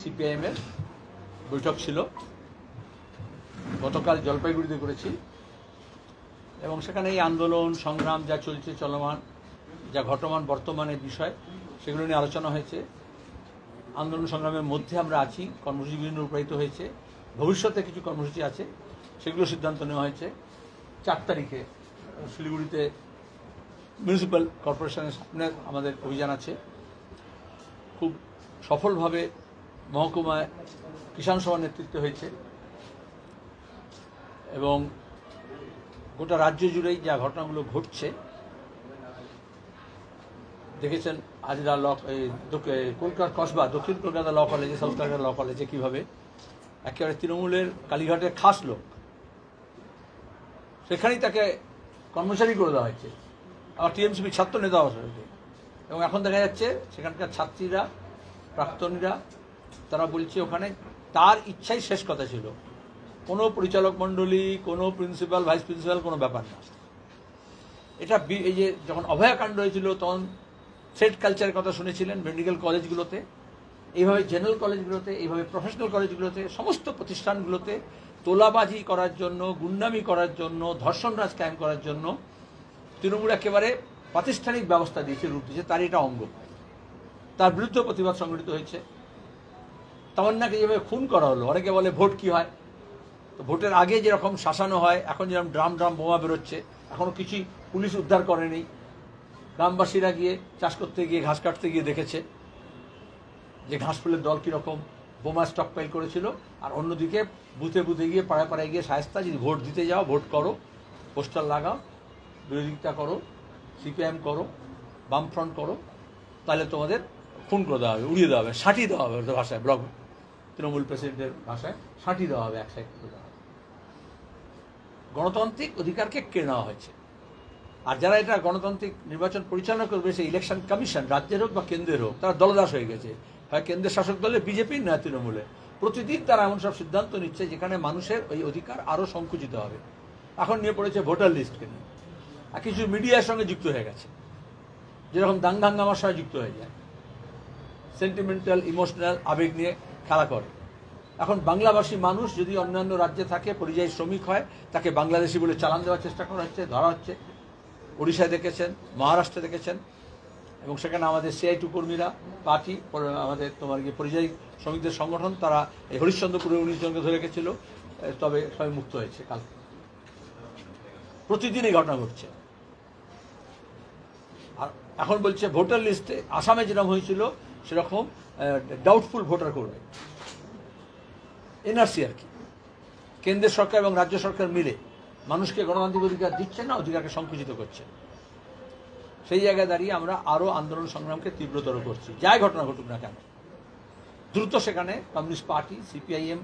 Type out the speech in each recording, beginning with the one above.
সিপিআইএমের বৈঠক ছিল, গতকাল জলপাইগুড়িতে করেছি, এবং সেখানে এই আন্দোলন সংগ্রাম যা চলছে চলমান, যা ঘটমান বর্তমানের বিষয়, সেগুলো নিয়ে আলোচনা হয়েছে। আন্দোলন সংগ্রামের মধ্যে আমরা আছি, কর্মসূচি বিভিন্ন রূপায়িত হয়েছে, ভবিষ্যতে কিছু কর্মসূচি আছে, সেগুলো সিদ্ধান্ত নেওয়া হয়েছে। 4 তারিখে শিলিগুড়িতে মিউনিসিপ্যাল কর্পোরেশনের সামনে আমাদের অভিযান আছে। খুব সফলভাবে মহকুমায় কিষাণ সভার নেতৃত্ব হয়েছে, এবং গোটা রাজ্য জুড়েই যা ঘটনাগুলো ঘটছে দেখেছেন। আজরা কলকাতা কসবা, দক্ষিণ কলকাতা ল কলেজে, সাউথ কলকাতা ল কলেজে কীভাবে একেবারে তৃণমূলের কালীঘাটের খাস লোক, সেখানেই তাকে কর্মচারী করে দেওয়া হয়েছে, আবার টিএমসিপি ছাত্র নেতা হয়েছে। এবং এখন দেখা যাচ্ছে সেখানকার ছাত্রীরা, প্রাক্তনীরা, তারা বলছে ওখানে তার ইচ্ছাই শেষ কথা ছিল, কোনো পরিচালক মণ্ডলী, কোনো প্রিন্সিপাল, ভাইস প্রিন্সিপাল, কোনো ব্যাপার না। এটা এই যে যখন অভয়াকাণ্ড হয়েছিল তখন থ্রেড কালচারের কথা শুনেছিলেন মেডিকেল কলেজগুলোতে, এইভাবে জেনারেল কলেজগুলোতে, এইভাবে প্রফেশনাল কলেজগুলোতে, সমস্ত প্রতিষ্ঠানগুলোতে তোলাবাজি করার জন্য, গুন্ডামি করার জন্য, ধর্ষণরাজ কায়েম করার জন্য তৃণমূল একেবারে প্রাতিষ্ঠানিক ব্যবস্থা দিয়েছে, রূপ দিয়েছে। তার এটা অঙ্গ, তার বিরুদ্ধে প্রতিবাদ সংগঠিত হয়েছে। তামান্নাকে যেভাবে খুন করা হলো, অনেকে বলে ভোট কি হয়, তো ভোটের আগে যেরকম শাসানো হয়, এখন যেরকম ড্রাম ড্রাম বোমা বেরোচ্ছে, এখনও কিছুই পুলিশ উদ্ধার করেনি। গ্রামবাসীরা গিয়ে চাষ করতে গিয়ে, ঘাস কাটতে গিয়ে দেখেছে যে ঘাসফুলের দল কীরকম বোমা স্টকপাইল করেছিল। আর অন্যদিকে বুথে বুথে গিয়ে, পাড়ায় পাড়ায় গিয়ে শায়েস্তা, যদি ভোট দিতে যাও, ভোট করো, পোস্টার লাগাও, বিরোধিতা করো, সিপিআইএম করো, বামফ্রন্ট করো, তাহলে তোমাদের খুন করে দেওয়া হবে, উড়িয়ে দেওয়া হবে, সাঁটিয়ে দেওয়া হবে। ওদের ভাষায়, ব্লক তৃণমূল প্রেসিডেন্টের ভাষায় সাঁটিয়ে দেওয়া হবে, এক সাইড করে দেওয়া হবে। গণতান্ত্রিক অধিকারকে কেড়ে নেওয়া হয়েছে। আর যারা এটা গণতান্ত্রিক নির্বাচন পরিচালনা করবে, সেই ইলেকশন কমিশন, রাজ্যের হোক বা কেন্দ্রের হোক, তারা দলদাস হয়ে গেছে, হয় কেন্দ্রের শাসক দলের, বিজেপির, না তৃণমূলের। প্রতিদিন তারা এমন সব সিদ্ধান্ত নিচ্ছে যেখানে মানুষের ওই অধিকার আরও সংকুচিত হবে। এখন নিয়ে পড়েছে ভোটার লিস্টকে নিয়ে, আর কিছু মিডিয়ার সঙ্গে যুক্ত হয়ে গেছে, যেরকম দাঙ্গাঙ্গামার সঙ্গে যুক্ত হয়ে যায়, সেন্টিমেন্টাল, ইমোশনাল, আবেগ নিয়ে খেলা করে। এখন বাংলাভাষী মানুষ যদি অন্যান্য রাজ্যে থাকে, পরিযায়ী শ্রমিক হয়, তাকে বাংলাদেশি বলে চালান দেওয়ার চেষ্টা করা হচ্ছে, ধরা হচ্ছে। ওড়িশায় দেখেছেন, মহারাষ্ট্রে দেখেছেন, এবং সেখানে আমাদের সিআইটু কর্মীরা, পার্টি, আমাদের পরিযায়ী শ্রমিকদের সংগঠন, তারা এই হরিশ্চন্দ্রপুরে 19 জনকে ধরে রেখেছিল, তবে সবাই মুক্ত হয়েছে কাল। প্রতিদিন এই ঘটনা ঘটছে। আর এখন বলছে ভোটার লিস্টে আসামে যেরকম হয়েছিল সেরকম ডাউটফুল ভোটার করবে, এনআরসি আর কি। কেন্দ্রের সরকার এবং রাজ্য সরকার মিলে মানুষকে গণতান্ত্রিক অধিকার দিচ্ছে না, অধিকারকে সংকুচিত করছে। সেই জায়গায় দাঁড়িয়ে আমরা আরও আন্দোলন সংগ্রামকে তীব্রতর করছি, যাই ঘটনা ঘটুক না কেন। দ্রুত সেখানে কমিউনিস্ট পার্টি, সিপিআইএম,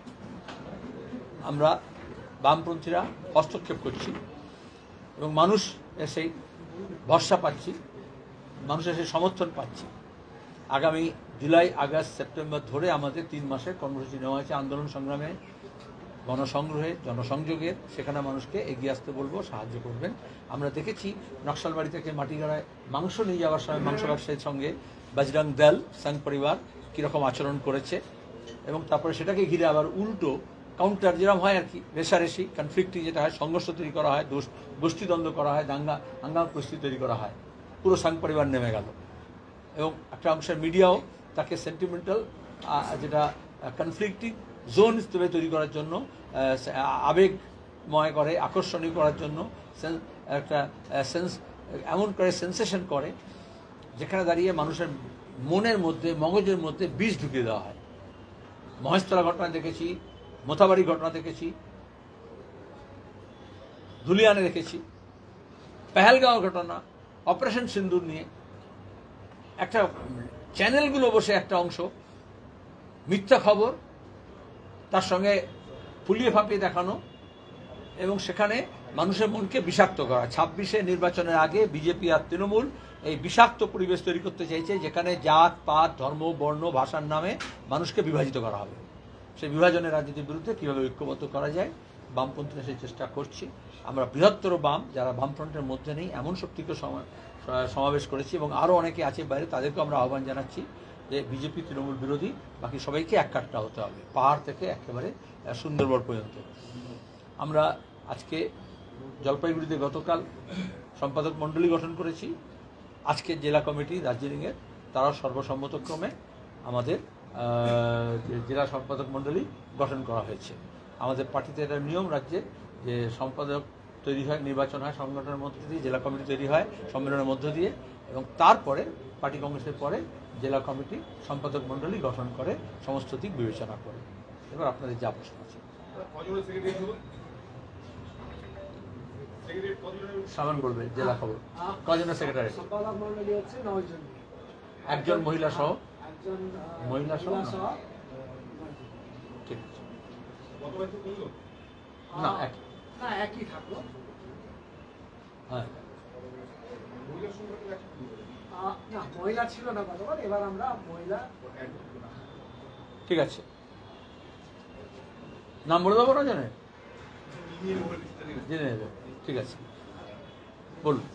আমরা বামপন্থীরা হস্তক্ষেপ করছি, এবং মানুষ সেই ভরসা পাচ্ছি, মানুষের সেই সমর্থন পাচ্ছি। আগামী জুলাই, আগস্ট, সেপ্টেম্বর ধরে আমাদের 3 মাসের কর্মসূচি নেওয়া হয়েছে আন্দোলন সংগ্রামে, গণসংগ্রহে, জনসংযোগের। সেখানে মানুষকে এগিয়ে আসতে বলবো, সাহায্য করবেন। আমরা দেখেছি নকশালবাড়ি থেকে মাটিগাড়ায় মাংস নিয়ে যাওয়ার সময় মাংস ব্যবসায়ীর সঙ্গে বজরং দল, সংঘ পরিবার কীরকম আচরণ করেছে, এবং তারপরে সেটাকে ঘিরে আবার উল্টো কাউন্টার যেরকম হয় আর কি, রেশারেশি, কনফ্লিক্টিং যেটা হয়, সংঘর্ষ তৈরি করা হয়, গোষ্ঠীদ্বন্দ্ব করা হয়, হাঙ্গামা পরিস্থিতি তৈরি করা হয়। পুরো সংঘ পরিবার নেমে গেল, এবং একটা অংশের মিডিয়াও তাকে সেন্টিমেন্টাল, যেটা কনফ্লিক্টিং জোন হিসেবে তৈরি করার জন্য, আবেগময় করে, আকর্ষণীয় করার জন্য একটা এমন করে সেন্সেশন করে, যেখানে দাঁড়িয়ে মানুষের মনের মধ্যে, মগজের মধ্যে বিষ ঢুকিয়ে দেওয়া হয়। মহেশতলা ঘটনা দেখেছি, মোথাবাড়ি ঘটনা দেখেছি, ধুলিয়ানে দেখেছি, পেহেলগাঁও ঘটনা, অপারেশন সিন্দুর নিয়ে একটা চ্যানেলগুলো বসে একটা অংশ মিথ্যা খবর, তার সঙ্গে ফুলিয়ে ফাঁপিয়ে দেখানো, এবং সেখানে মানুষের মনকে বিষাক্ত করা। 26-এ নির্বাচনের আগে বিজেপি আর তৃণমূল এই বিষাক্ত পরিবেশ তৈরি করতে চাইছে, যেখানে জাত পাত, ধর্ম, বর্ণ, ভাষার নামে মানুষকে বিভাজিত করা হবে। সেই বিভাজনের রাজনীতির বিরুদ্ধে কীভাবে ঐক্যবদ্ধ করা যায়, বামপন্থীরা সেই চেষ্টা করছি। আমরা বৃহত্তর বাম, যারা বামফ্রন্টের মধ্যে নেই, এমন শক্তিকে সমাবেশ করেছি, এবং আরও অনেকে আছে বাইরে, তাদেরকেও আমরা আহ্বান জানাচ্ছি যে বিজেপি তৃণমূল বিরোধী, বাকি সবাইকে এক কাট্টা হতে হবে, পাহাড় থেকে একেবারে সুন্দরবন পর্যন্ত। আমরা আজকে জলপাইগুড়িতে গতকাল সম্পাদক মণ্ডলী গঠন করেছি। আজকে জেলা কমিটি দার্জিলিংয়ের তারা সর্বসম্মতক্রমে আমাদের জেলা সম্পাদক মণ্ডলী গঠন করা হয়েছে। আমাদের পার্টিতে একটা নিয়ম রাজ্যে যে সম্পাদক তৈরি হয়, নির্বাচন হয় সংগঠনের মধ্য দিয়ে, জেলা কমিটি তৈরি হয় সম্মেলনের মধ্য দিয়ে, এবং তারপরে পার্টি কংগ্রেসের পরে জেলা কমিটি সম্পাদক মণ্ডলী গঠন করে সমস্ত দিক বিবেচনা করে। এবার আপনাদের যা প্রশ্ন আছে। সামান বলবে জেলা খবর কজনের সেক্রেটারি? একজন মহিলা সহ। ঠিক আছে, না একই থাকলো। হ্যাঁ, মহিলা ছিল না গতবার, এবার আমরা মহিলা। ঠিক আছে, নাম বলে দেবো না, জেনে নেবে। ঠিক আছে, বলুন।